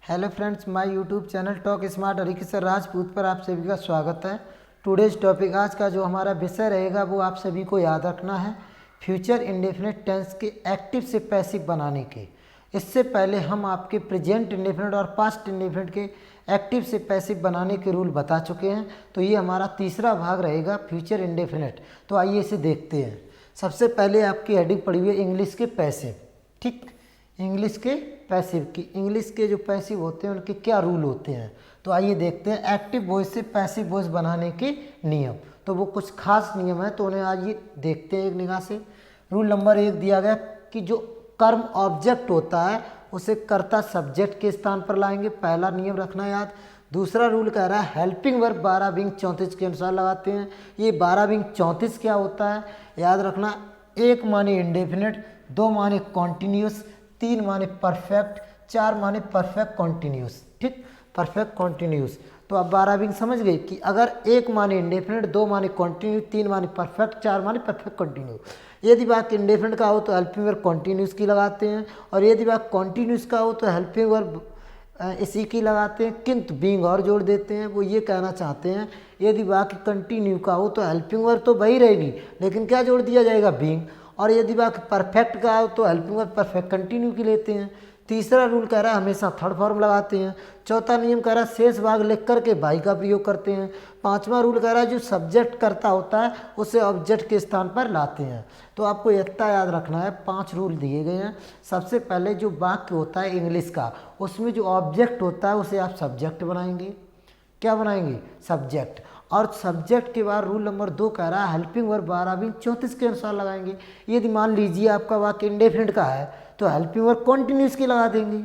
Hello friends, my YouTube channel talk smart Harikishan Rajput पर आप सभी का स्वागत है। टुडेज टॉपिक, आज का जो हमारा विषय रहेगा वो आप सभी को याद रखना है, फ्यूचर इंडेफिनिट टेंस के एक्टिव से पैसिव बनाने के। इससे पहले हम आपके प्रेजेंट इंडेफिनिट और पास्ट इंडेफिनिट के एक्टिव से पैसिव बनाने के रूल बता चुके हैं। तो ये हमारा तीसरा भाग रहेगा फ्यूचर इंडेफिनिट। तो आइए इसे देखते हैं। सबसे पहले आपकी हेडिंग पड़ी हुई है इंग्लिश के पैसिव। ठीक, इंग्लिश के पैसिव की, इंग्लिश के जो पैसिव होते हैं उनके क्या रूल होते हैं। तो आइए देखते हैं एक्टिव वॉइस से पैसिव वॉइस बनाने के नियम। तो वो कुछ खास नियम है, तो उन्हें आज ये देखते हैं एक निगाह से। रूल नंबर 1 दिया गया कि जो कर्म ऑब्जेक्ट होता है उसे कर्ता सब्जेक्ट के स्थान पर लाएंगे। पहला नियम रखना याद। दूसरा रूल कह रहा है हेल्पिंग वर्ब 12 बिंग 34 के अनुसार लगाते हैं। ये 12 बिंग 34 क्या होता है याद रखना। 1 माने इंडेफिनिट, 2 माने कॉन्टिन्यूस, 3 माने परफेक्ट, 4 माने परफेक्ट कॉन्टिन्यूस। ठीक, परफेक्ट कॉन्टिन्यूस। तो अब 12 बिंग समझ गए कि अगर 1 माने इंडेफिनिट, 2 माने कॉन्टिन्यूस, 3 माने परफेक्ट, 4 माने परफेक्ट कॉन्टिन्यूस। यदि वाक्य इंडेफिनिट का हो तो हेल्पिंग वर्ब कॉन्टिन्यूस की लगाते हैं, और यदि वाक्य कॉन्टिन्यूस का हो तो हेल्पिंग वर्ब इसी की लगाते हैं, किंतु बींग और जोड़ देते हैं। वो ये कहना चाहते हैं यदि वाक्य कंटिन्यू का हो तो हेल्पिंग वर्ब तो वही रहेगी, लेकिन क्या जोड़ दिया जाएगा, बींग। और यदि वाक्य परफेक्ट का हो तो हेल्पिंग वर्ब परफेक्ट कंटिन्यू की लेते हैं। तीसरा रूल कह रहा है हमेशा थर्ड फॉर्म लगाते हैं। चौथा नियम कह रहा है शेष भाग लिख करके बाई का प्रयोग करते हैं। पांचवा रूल कह रहा है जो सब्जेक्ट करता होता है उसे ऑब्जेक्ट के स्थान पर लाते हैं। तो आपको इतना याद रखना है, 5 रूल दिए गए हैं। सबसे पहले जो वाक्य होता है इंग्लिश का, उसमें जो ऑब्जेक्ट होता है उसे आप सब्जेक्ट बनाएंगे। क्या बनाएंगे, सब्जेक्ट। और सब्जेक्ट के बाद रूल नंबर 2 कह रहा है हेल्पिंग वर्ब 12 बिंग 34 के अनुसार लगाएंगे। यदि मान लीजिए आपका वाक्य इंडेफिनिट का है तो हेल्पिंग वर्ब कॉन्टिन्यूस की लगा देंगे।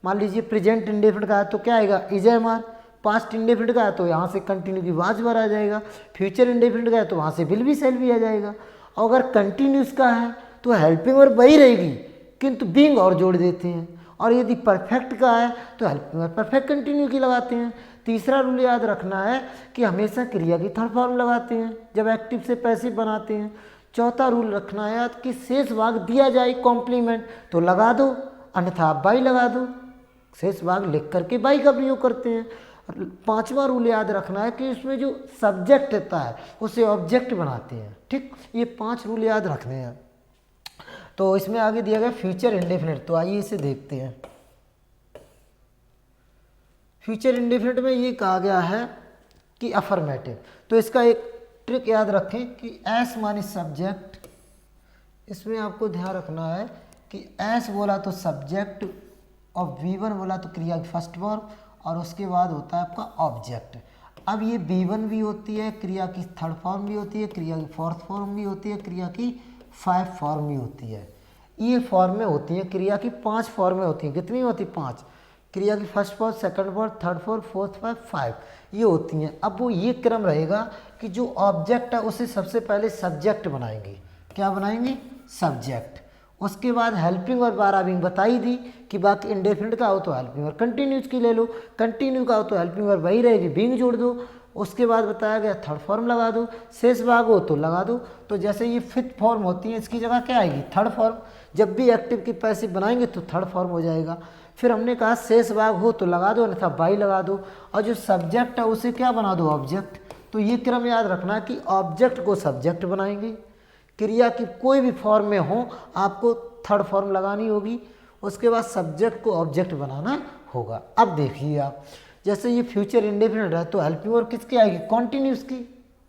मान लीजिए प्रेजेंट इंडेफिनिट का है तो क्या आएगा, is am are. Past indefinite का है तो यहाँ से कंटिन्यू की वाज वर आ जाएगा। फ्यूचर इंडेफिनिट का है तो वहाँ से विल बी शैल बी आ जाएगा। और अगर कंटिन्यूस का है तो हेल्पिंग वर्ब वही रहेगी, किंतु बींग और जोड़ देते हैं। और यदि परफेक्ट का है तो हेल्पिंग वर्ब परफेक्ट कंटिन्यू की लगाते हैं। तीसरा रूल याद रखना है कि हमेशा क्रिया की थर्ड फॉर्म लगाते हैं जब एक्टिव से पैसिव बनाते हैं। चौथा रूल रखना है याद कि शेष भाग दिया जाए कॉम्प्लीमेंट तो लगा दो, अन्यथा आप बाई लगा दो। शेष भाग लिख करके बाई का प्रयोग करते हैं। पांचवा रूल याद रखना है कि इसमें जो सब्जेक्ट होता है उसे ऑब्जेक्ट बनाते हैं। ठीक, ये 5 रूल याद रखने हैं। तो इसमें आगे दिया गया फ्यूचर इंडेफिनिट। तो आइए इसे देखते हैं। फ्यूचर इंडेफिनिट में ये कहा गया है कि अफर्मेटिव। तो इसका एक ट्रिक याद रखें कि एस माने सब्जेक्ट। इसमें आपको ध्यान रखना है कि एस बोला तो सब्जेक्ट और V1 बोला तो क्रिया की फर्स्ट फॉर्म, और उसके बाद होता है आपका ऑब्जेक्ट। अब ये V1 भी होती है, क्रिया की थर्ड फॉर्म भी होती है, क्रिया की फोर्थ फॉर्म भी होती है, क्रिया की 5 फॉर्म भी होती है। ये फॉर्में होती हैं, क्रिया की 5 फॉर्में होती हैं। कितनी होती, 5। क्रिया की first form, second form, third form, fourth form, 5 ये होती हैं। अब वो ये क्रम रहेगा कि जो ऑब्जेक्ट है उसे सबसे पहले सब्जेक्ट बनाएंगे। क्या बनाएंगे, सब्जेक्ट। उसके बाद हेल्पिंग वर्ब 12 बिंग बताई दी कि बाकी इंडेफिनिट का हो तो हेल्पिंग वर्ब कंटिन्यूस की ले लो, कंटिन्यू का हो तो हेल्पिंग वर्ब वही रहेगी, बिंग जोड़ दो। उसके बाद बताया गया थर्ड फॉर्म लगा दो, शेष भाग हो तो लगा दो। तो जैसे ये फिफ्थ फॉर्म होती है इसकी जगह क्या आएगी, थर्ड फॉर्म। जब भी एक्टिव की पैसिव बनाएंगे तो थर्ड फॉर्म हो जाएगा। फिर हमने कहा शेष भाग हो तो लगा दो, अन्यथा बाई लगा दो। और जो सब्जेक्ट है उसे क्या बना दो, ऑब्जेक्ट। तो ये क्रम याद रखना कि ऑब्जेक्ट को सब्जेक्ट बनाएंगे। क्रिया की कोई भी फॉर्म में हो आपको थर्ड फॉर्म लगानी होगी। उसके बाद सब्जेक्ट को ऑब्जेक्ट बनाना होगा। अब देखिए आप, जैसे ये फ्यूचर इंडेफिनिट है तो हेल्पिंग वर्ब किसकी आएगी, कॉन्टिन्यूस की।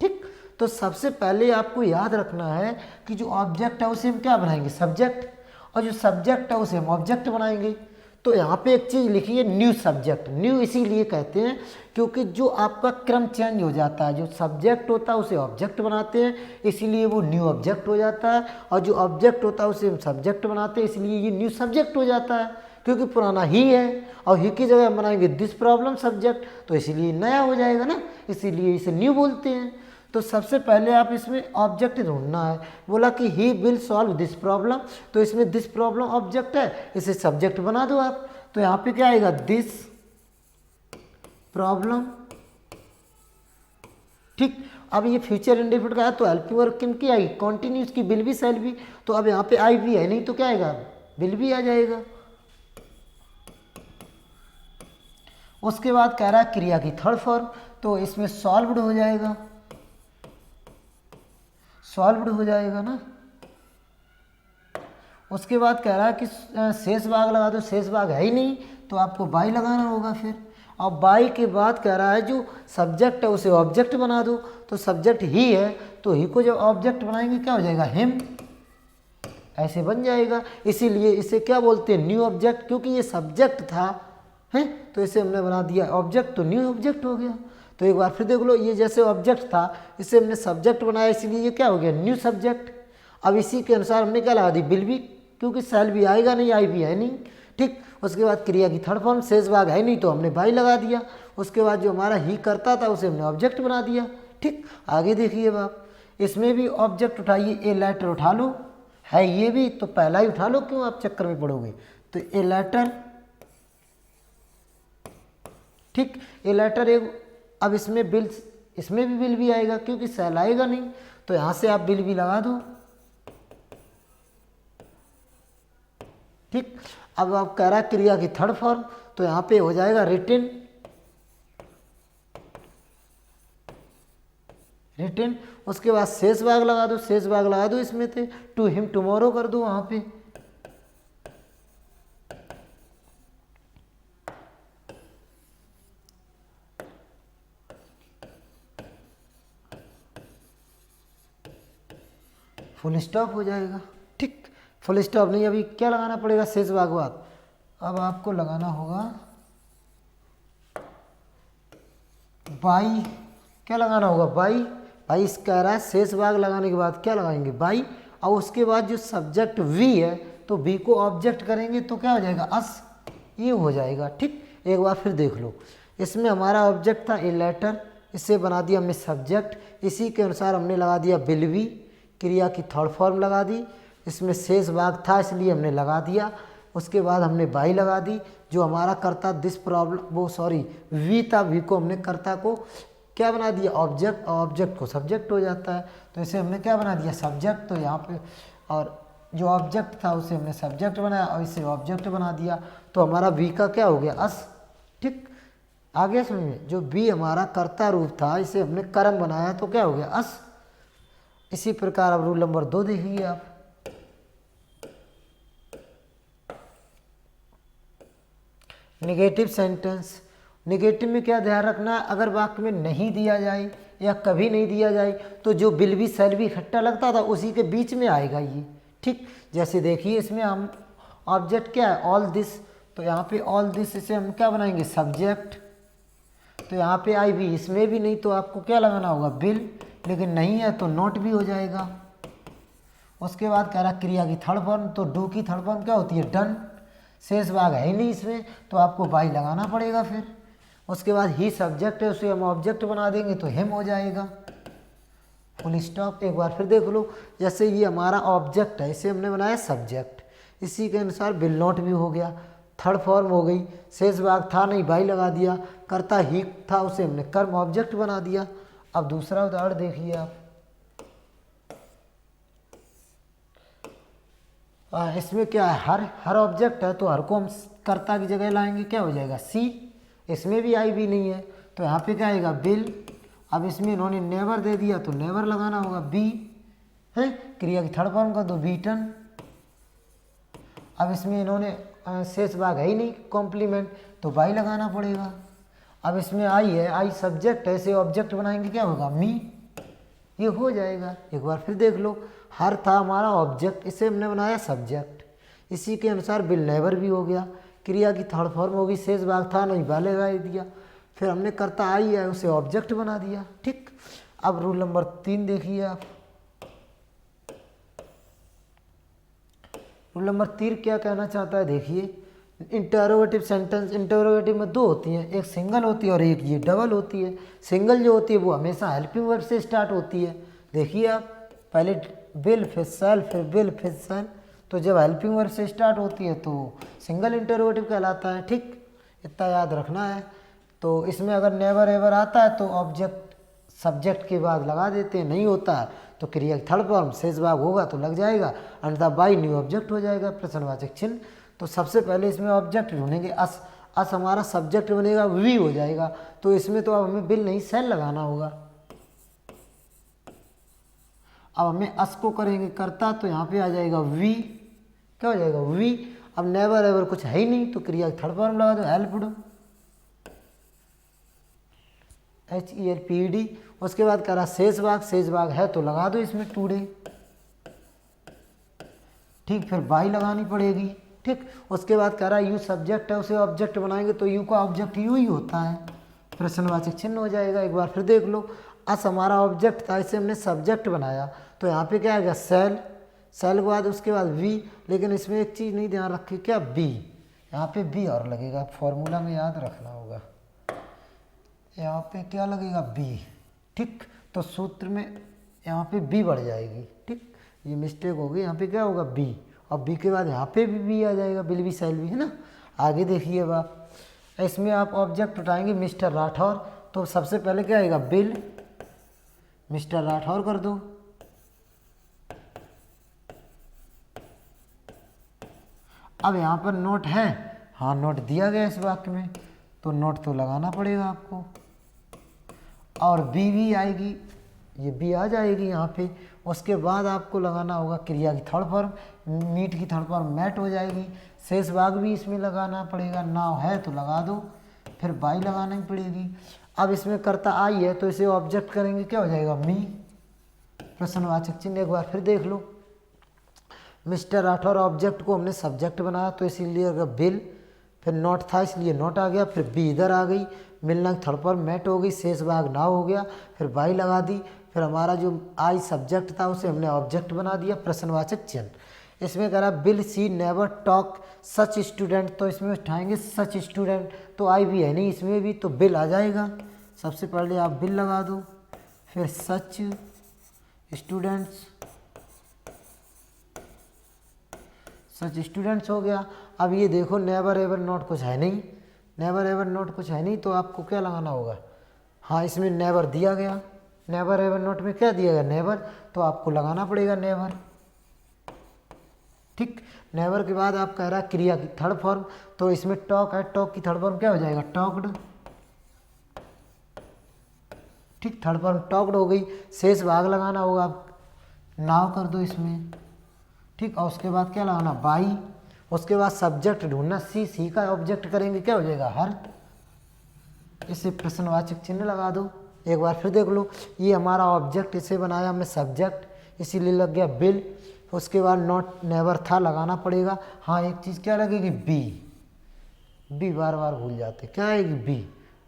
ठीक, तो सबसे पहले आपको याद रखना है कि जो ऑब्जेक्ट है उसे हम क्या बनाएंगे, सब्जेक्ट। और जो सब्जेक्ट है उसे हम ऑब्जेक्ट बनाएंगे। तो यहाँ पे एक चीज़ लिखिए, न्यू सब्जेक्ट। न्यू इसीलिए कहते हैं क्योंकि जो आपका क्रम चेंज हो जाता है, जो सब्जेक्ट होता है उसे ऑब्जेक्ट बनाते हैं, इसीलिए वो न्यू ऑब्जेक्ट हो जाता है। और जो ऑब्जेक्ट होता है उसे हम सब्जेक्ट बनाते हैं, इसलिए ये न्यू सब्जेक्ट हो जाता है, क्योंकि पुराना ही है। और ही की जगह हम बनाएंगे दिस प्रॉब्लम सब्जेक्ट, तो इसीलिए नया हो जाएगा ना, इसीलिए इसे न्यू बोलते हैं। तो सबसे पहले आप इसमें ऑब्जेक्ट ढूंढना है। बोला कि he will solve this problem, तो इसमें दिस प्रॉब्लम ऑब्जेक्ट है, इसे सब्जेक्ट बना दो आप। तो यहाँ पे क्या आएगा, दिस प्रॉब्लम। ठीक, अब ये फ्यूचर इंडेफिनिट का है तो हेल्पिंग वर्ब किन की आएगी, कॉन्टिन्यूस की, विल बी शैल बी। तो अब यहाँ पे आई भी है नहीं तो क्या आएगा, विल बी आ जाएगा। उसके बाद कह रहा है क्रिया की थर्ड फॉर्म, तो इसमें सॉल्व्ड हो जाएगा, सॉल्व्ड हो जाएगा ना। उसके बाद कह रहा है कि शेष भाग लगा दो, शेष भाग है ही नहीं तो आपको बाई लगाना होगा फिर। अब बाई के बाद कह रहा है जो सब्जेक्ट है उसे ऑब्जेक्ट बना दो, तो सब्जेक्ट ही है तो ही को जब ऑब्जेक्ट बनाएंगे क्या हो जाएगा, हिम, ऐसे बन जाएगा। इसीलिए इसे क्या बोलते हैं, न्यू ऑब्जेक्ट, क्योंकि ये सब्जेक्ट था है तो इसे हमने बना दिया ऑब्जेक्ट, तो न्यू ऑब्जेक्ट हो गया। तो एक बार फिर देख लो, ये जैसे ऑब्जेक्ट था इसे हमने सब्जेक्ट बनाया, इसलिए ये क्या हो गया, न्यू सब्जेक्ट। अब इसी के अनुसार हमने क्या लगा दी, विल बी, क्योंकि सेल भी आएगा नहीं, आई भी है नहीं, ठीक। उसके बाद क्रिया की थर्ड फॉर्म, शेष भाग है नहीं तो हमने बाई लगा दिया। उसके बाद जो हमारा ही करता था उसे हमने ऑब्जेक्ट बना दिया, ठीक। आगे देखिए आप, इसमें भी ऑब्जेक्ट उठाइए, ए लेटर उठा लो, है ये भी तो पहला ही उठा लो, क्यों आप चक्कर में पड़ोगे। तो ए लेटर, ठीक, ए लेटर एक, अब इसमें बिल, इसमें भी बिल भी आएगा क्योंकि सेल आएगा नहीं, तो यहाँ से आप बिल भी लगा दो, ठीक। अब आप कह रहा है क्रिया की थर्ड फॉर्म, तो यहाँ पे हो जाएगा रिटन, रिटन। उसके बाद शेष भाग लगा दो, शेष भाग लगा दो इसमें थे, टू हिम टुमारो कर दो वहाँ पे, फुल स्टॉप हो जाएगा, ठीक। फुल स्टॉप नहीं, अभी क्या लगाना पड़ेगा, शेष भाग बाद, अब आपको लगाना होगा बाई, क्या लगाना होगा, बाई, भाई इस कह रहा है शेष भाग लगाने के बाद क्या लगाएंगे, बाई। और उसके बाद जो सब्जेक्ट वी है तो वी को ऑब्जेक्ट करेंगे तो क्या हो जाएगा, अस, ये हो जाएगा, ठीक। एक बार फिर देख लो, इसमें हमारा ऑब्जेक्ट था ए लेटर, इसे बना दिया हमने सब्जेक्ट, इसी के अनुसार हमने लगा दिया विल बी, क्रिया की थर्ड फॉर्म लगा दी, इसमें शेष भाग था इसलिए हमने लगा दिया। उसके बाद हमने बाई लगा दी, जो हमारा कर्ता दिस प्रॉब्लम, वो सॉरी वी था, वी को हमने कर्ता को क्या बना दिया, ऑब्जेक्ट, ऑब्जेक्ट को सब्जेक्ट हो जाता है, तो इसे हमने क्या बना दिया, सब्जेक्ट। तो यहाँ पे, और जो ऑब्जेक्ट था उसे हमने सब्जेक्ट बनाया और इसे ऑब्जेक्ट बना दिया, तो हमारा वी का क्या हो गया, अस, ठीक। आगे समझिए, जो वी हमारा कर्ता रूप था इसे हमने कर्म बनाया तो क्या हो गया, अस। इसी प्रकार अब रूल नंबर 2 देखिए आप, नेगेटिव सेंटेंस। नेगेटिव में क्या ध्यान रखना है, अगर वाक्य में नहीं दिया जाए या कभी नहीं दिया जाए तो जो विल बी सेल भी इकट्ठा लगता था उसी के बीच में आएगा ये, ठीक। जैसे देखिए इसमें हम ऑब्जेक्ट क्या है, ऑल दिस, तो यहाँ पे ऑल दिस, इसे हम क्या बनाएंगे, सब्जेक्ट। तो यहाँ पे आई भी, इसमें भी नहीं तो आपको क्या लगाना होगा, विल, लेकिन नहीं है तो नॉट भी हो जाएगा। उसके बाद कह रहा क्रिया की थर्ड फॉर्म, तो डू की थर्ड फॉर्म क्या होती है, डन, शेष भाग है ही नहीं इसमें तो आपको बाई लगाना पड़ेगा फिर। उसके बाद ही सब्जेक्ट है, उसे हम ऑब्जेक्ट बना देंगे तो हिम हो जाएगा, फुल स्टॉप। एक बार फिर देख लो, जैसे ये हमारा ऑब्जेक्ट है इसे हमने बनाया सब्जेक्ट, इसी के अनुसार विल नॉट भी हो गया, थर्ड फॉर्म हो गई, शेष भाग था नहीं बाई लगा दिया, कर्ता ही था उसे हमने कर्म ऑब्जेक्ट बना दिया। अब दूसरा उदाहरण देखिए आप, इसमें क्या है, हर ऑब्जेक्ट है तो हर को हम कर्ता की जगह लाएंगे, क्या हो जाएगा, सी। इसमें भी आई भी नहीं है तो यहाँ पे क्या आएगा, बिल। अब इसमें इन्होंने नेवर दे दिया तो नेवर लगाना होगा, बी है, क्रिया की थर्ड फॉर्म का दो, बीटन। अब इसमें इन्होंने शेष भाग है ही नहीं, कॉम्प्लीमेंट, तो बाई लगाना पड़ेगा। अब इसमें आई है, आई सब्जेक्ट है, इसे ऑब्जेक्ट बनाएंगे क्या होगा, मी, ये हो जाएगा। एक बार फिर देख लो, हर था हमारा ऑब्जेक्ट, इसे हमने बनाया सब्जेक्ट, इसी के अनुसार विल नेवर भी हो गया, क्रिया की थर्ड फॉर्म होगी, शेष भाग था नहीं बाई लगा दिया, फिर हमने करता आई है उसे ऑब्जेक्ट बना दिया, ठीक। अब रूल नंबर 3 देखिए आप, रूल नंबर 3 क्या कहना चाहता है, देखिए इंटरोगेटिव सेंटेंस, इंटरोगेटिव में 2 होती हैं, एक सिंगल होती है और एक ये डबल होती है। सिंगल जो होती है वो हमेशा हेल्पिंग वर्ब से स्टार्ट होती है, देखिए आप, पहले विल फिर सेल फिर विल फिर सेल, तो जब हेल्पिंग वर्ब से स्टार्ट होती है तो सिंगल इंटरोगेटिव कहलाता है, ठीक, इतना याद रखना है। तो इसमें अगर नेवर एवर आता है तो ऑब्जेक्ट सब्जेक्ट के बाद लगा देते हैं, नहीं होता है तो क्रिया थर्ड फॉर्म शेष भाग होगा तो लग जाएगा, अन्यथा बाई न्यू ऑब्जेक्ट हो जाएगा, प्रश्नवाचक चिन्ह। तो सबसे पहले इसमें ऑब्जेक्ट ढूंढेंगे, अस। अस हमारा सब्जेक्ट बनेगा वी हो जाएगा, तो इसमें तो अब हमें बिल नहीं सेल लगाना होगा। अब हमें अस को करेंगे करता, तो यहाँ पे आ जाएगा वी, क्या हो जाएगा वी। अब नेवर एवर कुछ है ही नहीं, तो क्रिया थर्ड फॉर्म लगा दो, हेल्प्ड, HELPED। उसके बाद करा शेष भाग है तो लगा दो इसमें टुडे, ठीक। फिर बाई लगानी पड़ेगी, ठीक। उसके बाद कह रहा है यू सब्जेक्ट है, उसे ऑब्जेक्ट बनाएंगे तो यू का ऑब्जेक्ट यू ही होता है, प्रश्नवाचक चिन्ह हो जाएगा। एक बार फिर देख लो, अस हमारा ऑब्जेक्ट था, इसे हमने सब्जेक्ट बनाया, तो यहाँ पे क्या आएगा सेल, सेल के बाद उसके बाद वी। लेकिन इसमें एक चीज़ नहीं ध्यान रखी, क्या बी, यहाँ पे बी और लगेगा, फॉर्मूला में याद रखना होगा, यहाँ पे क्या लगेगा बी, ठीक। तो सूत्र में यहाँ पे बी बढ़ जाएगी, ठीक। ये मिस्टेक होगी, यहाँ पे क्या होगा बी, और बी के बाद यहाँ पे भी बी आ जाएगा, बिल भी सेल भी, है ना। आगे देखिए आप, इसमें आप ऑब्जेक्ट उठाएंगे मिस्टर राठौर, तो सबसे पहले क्या आएगा बिल, मिस्टर राठौर कर दो। अब यहाँ पर नोट है, हाँ नोट दिया गया इस वाक्य में, तो नोट तो लगाना पड़ेगा आपको। और बी भी आएगी, ये बी आ जाएगी यहाँ पे। उसके बाद आपको लगाना होगा क्रिया की थर्ड फॉर्म, मीट की थर्ड फॉर्म मैट हो जाएगी। शेष भाग भी इसमें लगाना पड़ेगा, नाव है तो लगा दो, फिर बाई लगानी पड़ेगी। अब इसमें कर्ता आई है, तो इसे ऑब्जेक्ट करेंगे, क्या हो जाएगा मी, प्रश्नवाचक चिन्ह। एक बार फिर देख लो, मिस्टर राठौर ऑब्जेक्ट को हमने सब्जेक्ट बनाया, तो इसीलिए बिल, फिर नोट था इसलिए नोट आ गया, फिर बी इधर आ गई, मिलना थर्ड फॉर्म मैट हो गई, शेष भाग नाव हो गया, फिर बाई लगा दी, फिर हमारा जो आई सब्जेक्ट था उसे हमने ऑब्जेक्ट बना दिया, प्रश्नवाचक चिन्ह। इसमें कह रहा बिल सी नेवर टॉक सच स्टूडेंट, तो इसमें उठाएंगे सच स्टूडेंट, तो आई भी है नहीं इसमें भी, तो बिल आ जाएगा। सबसे पहले आप बिल लगा दो, फिर सच स्टूडेंट्स, सच स्टूडेंट्स हो गया। अब ये देखो नेवर एवर नोट कुछ है नहीं, नेवर एवर नोट कुछ है नहीं, तो आपको क्या लगाना होगा, हाँ इसमें नेवर दिया गया, नेवर एवर नोट में क्या दिया गया नेवर, तो आपको लगाना पड़ेगा नेवर, ठीक। नेवर के बाद आप कह रहा है क्रिया की थर्ड फॉर्म, तो इसमें टॉक है, टॉक की थर्ड फॉर्म क्या हो जाएगा टॉक्ड, ठीक। थर्ड फॉर्म टॉक्ड हो गई। शेष भाग लगाना होगा, आप नाव कर दो इसमें, ठीक। और उसके बाद क्या लगाना बाई। उसके बाद सब्जेक्ट ढूंढना, सी का ऑब्जेक्ट करेंगे, क्या हो जाएगा हर, इसे प्रश्नवाचक चिन्ह लगा दो। एक बार फिर देख लो, ये हमारा ऑब्जेक्ट, इसे बनाया हमने सब्जेक्ट, इसीलिए लग गया बिल। उसके बाद नॉट नेवर था लगाना पड़ेगा, हाँ एक चीज़ क्या लगेगी बी, बी बार बार भूल जाते, क्या आएगी बी,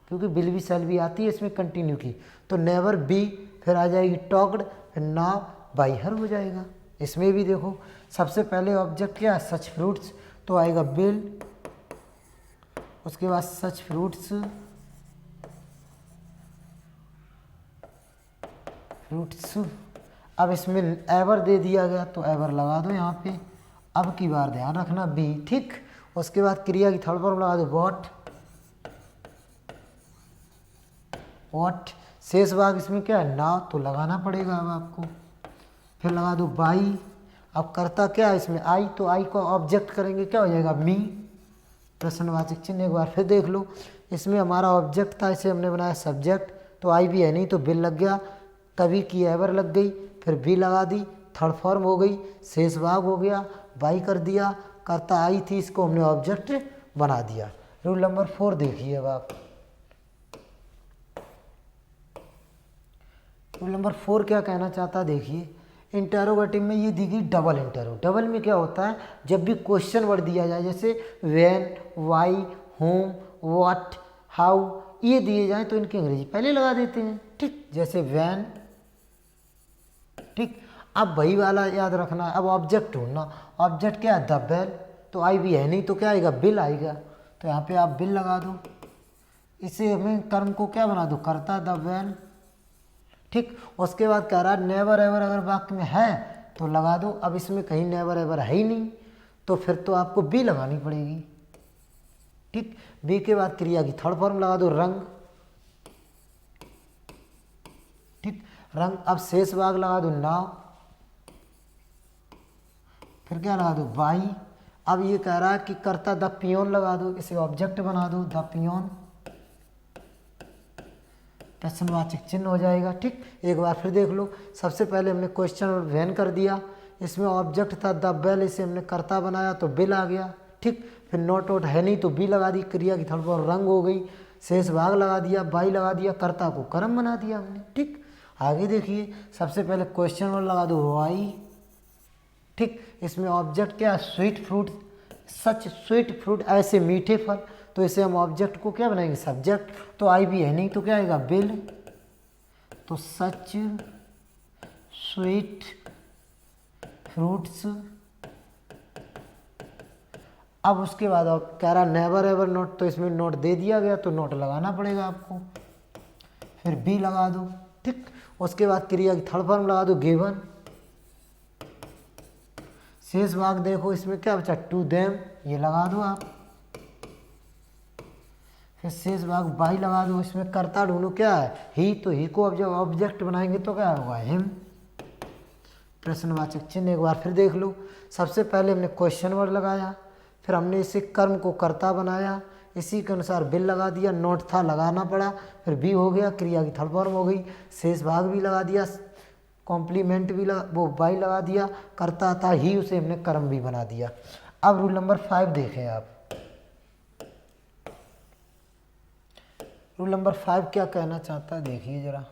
क्योंकि बिल भी सेल भी आती है इसमें कंटिन्यू की, तो नेवर बी, फिर आ जाएगी टॉक्ड, फिर नाव बाई हर हो जाएगा। इसमें भी देखो, सबसे पहले ऑब्जेक्ट क्या है सच फ्रूट्स, तो आएगा बिल, उसके बाद सच फ्रूट्स, फ्रूट्स। अब इसमें एवर दे दिया गया, तो एवर लगा दो यहाँ पे। अब की बार ध्यान रखना बी, ठीक। उसके बाद क्रिया की थर्ड फॉर्म लगा दो वॉट, वॉट। शेष भाग इसमें क्या है नाव, तो लगाना पड़ेगा अब आपको, फिर लगा दो बाई। अब करता क्या है इसमें आई, तो आई को ऑब्जेक्ट करेंगे, क्या हो जाएगा मी, प्रश्नवाचक चिन्ह। एक बार फिर देख लो, इसमें हमारा ऑब्जेक्ट था, इसे हमने बनाया सब्जेक्ट, तो आई भी है नहीं, तो बिल लग गया, तभी की एवर लग गई, फिर बी लगा दी, थर्ड फॉर्म हो गई, शेष भाग हो गया, बाई कर दिया, करता आई थी, इसको हमने ऑब्जेक्ट बना दिया। रूल नंबर 4 देखिए अब आप, रूल नंबर 4 क्या कहना चाहता है देखिए। इंटरोगेटिव में ये दी गई डबल इंटरो, डबल में क्या होता है, जब भी क्वेश्चन वर्ड दिया जाए, जैसे when, why, whom, what, how, ये दिए जाएं तो इनकी अंग्रेजी पहले लगा देते हैं, ठीक। जैसे व्हेन, ठीक। अब वही वाला याद रखना है। अब ऑब्जेक्ट ढूंढना, ऑब्जेक्ट क्या है द बेल, तो आई भी है नहीं, तो क्या आएगा बिल आएगा, तो यहाँ पे आप बिल लगा दो। इसे हमें कर्म को क्या बना दो करता द बेल, ठीक। उसके बाद कह रहा है नेवर एवर अगर वाक्य में है तो लगा दो। अब इसमें कहीं नेवर एवर है ही नहीं, तो फिर तो आपको बी लगानी पड़ेगी, ठीक। बी के बाद क्रिया की थर्ड फॉर्म लगा दो रंग, ठीक। रंग। अब शेष भाग लगा दो नाव, फिर क्या लगा दो बाई। अब ये कह रहा है कि कर्ता द पियोन लगा दो, इसे ऑब्जेक्ट बना दो, द पियोन, प्रश्नवाचक चिन्ह हो जाएगा। ठीक, एक बार फिर देख लो। सबसे पहले हमने क्वेश्चन वैन कर दिया, इसमें ऑब्जेक्ट था द बेल, इसे हमने कर्ता बनाया तो बिल आ गया। ठीक, फिर नोट वोट है नहीं तो बी लगा दी, क्रिया की थर्ड फॉर्म रंग हो गई, शेष भाग लगा दिया, बाई लगा दिया, कर्ता को कर्म बना दिया हमने। ठीक, आगे देखिए, सबसे पहले क्वेश्चन वर्ड लगा दो वाई। ठीक, इसमें ऑब्जेक्ट क्या है, स्वीट फ्रूट, सच स्वीट फ्रूट, ऐसे मीठे फल, तो इसे हम ऑब्जेक्ट को क्या बनाएंगे, सब्जेक्ट। तो आई भी है नहीं तो क्या आएगा, बिल, तो सच स्वीट फ्रूट्स। अब उसके बाद अब कह रहा नेवर एवर नोट, तो इसमें नोट दे दिया गया तो नोट लगाना पड़ेगा आपको, फिर बी लगा दो। ठीक, उसके बाद क्रिया की थर्ड फॉर्म लगा दो, गिवन। शेष भाग देखो, इसमें क्या बचा, टू देम, ये लगा दो आप। फिर शेष भाग बाई लगा दो, इसमें कर्ता ढूंढो, क्या है, ही, तो ही को अब जब ऑब्जेक्ट बनाएंगे तो क्या होगा, हिम, प्रश्नवाचक चिन्ह। एक बार फिर देख लो, सबसे पहले हमने क्वेश्चन वर्ड लगाया, फिर हमने इसे कर्म को कर्ता बनाया, इसी के अनुसार बिल लगा दिया, नोट था लगाना पड़ा, फिर बी हो गया, क्रिया की थर्ड फॉर्म हो गई, शेष भाग भी लगा दिया, कॉम्प्लीमेंट भी लगा, वो बाई लगा दिया, कर्ता था ही, उसे हमने कर्म भी बना दिया। अब रूल नंबर 5 देखें आप। रूल नंबर 5 क्या कहना चाहता है, देखिए जरा।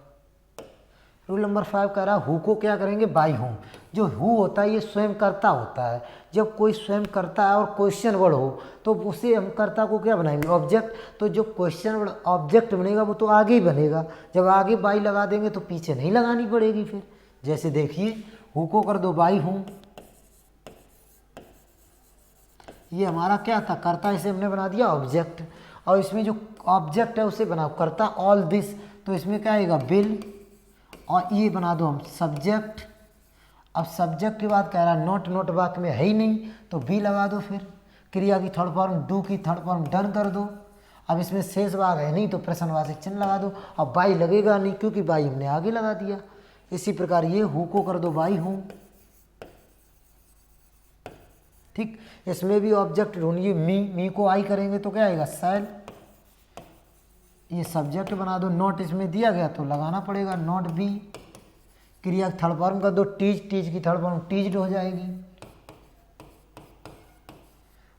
रूल नंबर 5 कह रहा है हु को क्या करेंगे, बाई होम। जो हु होता है ये स्वयं कर्ता होता है। जब कोई स्वयं कर्ता है और क्वेश्चन वर्ड हो तो उसे हम कर्ता को क्या बनाएंगे, ऑब्जेक्ट। तो जो क्वेश्चन वर्ड ऑब्जेक्ट बनेगा वो तो आगे ही बनेगा, जब आगे बाई लगा देंगे तो पीछे नहीं लगानी पड़ेगी। फिर जैसे देखिए, हु को कर दो बाई होम, ये हमारा क्या था, कर्ता, इसे हमने बना दिया ऑब्जेक्ट। और इसमें जो ऑब्जेक्ट है उसे बनाओ कर्ता, ऑल दिस, तो इसमें क्या आएगा, बिल, और ये बना दो हम सब्जेक्ट। अब सब्जेक्ट के बाद कह रहा है नोट, नोट वाक्य में है ही नहीं तो बी लगा दो, फिर क्रिया की थर्ड फॉर्म, डू की थर्ड फॉर्म, डन कर दो। अब इसमें शेष भाग है नहीं तो प्रश्नवाचक चिन्ह लगा दो। अब बाई लगेगा नहीं क्योंकि बाई हमने आगे लगा दिया। इसी प्रकार ये हु को कर दो बाई हूँ। ठीक, इसमें भी ऑब्जेक्ट ढूंढिए, मी को आई करेंगे तो क्या आएगा, सैल, ये सब्जेक्ट बना दो। नोट इसमें दिया गया तो लगाना पड़ेगा, नोट बी, क्रिया थर्ड फॉर्म कर दो, टीच, टीच की थर्ड फॉर्म टीच्ड हो जाएगी।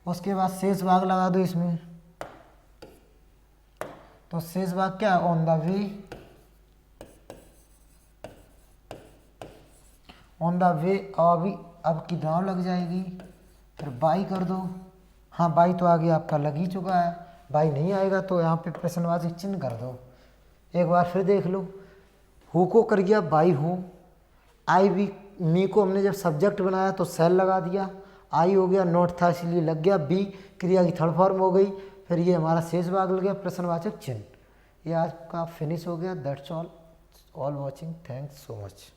उसके बाद शेष भाग लगा दो इसमें, तो शेष भाग क्या है, on the way, on the way, अब की नाव लग जाएगी, फिर बाई कर दो। हाँ, बाई तो आगे आपका लग ही चुका है, बाई नहीं आएगा तो यहाँ पे प्रश्नवाचक चिन्ह कर दो। एक बार फिर देख लो, हु को कर गया बाई हूँ, आई भी, मी को हमने जब सब्जेक्ट बनाया तो सेल लगा दिया, आई हो गया, नोट था इसलिए लग गया, बी क्रिया की थर्ड फॉर्म हो गई, फिर ये हमारा शेष भाग लग गया, प्रश्नवाचक चिन्ह। ये आज का फिनिश हो गया। That's all watching, thanks so much.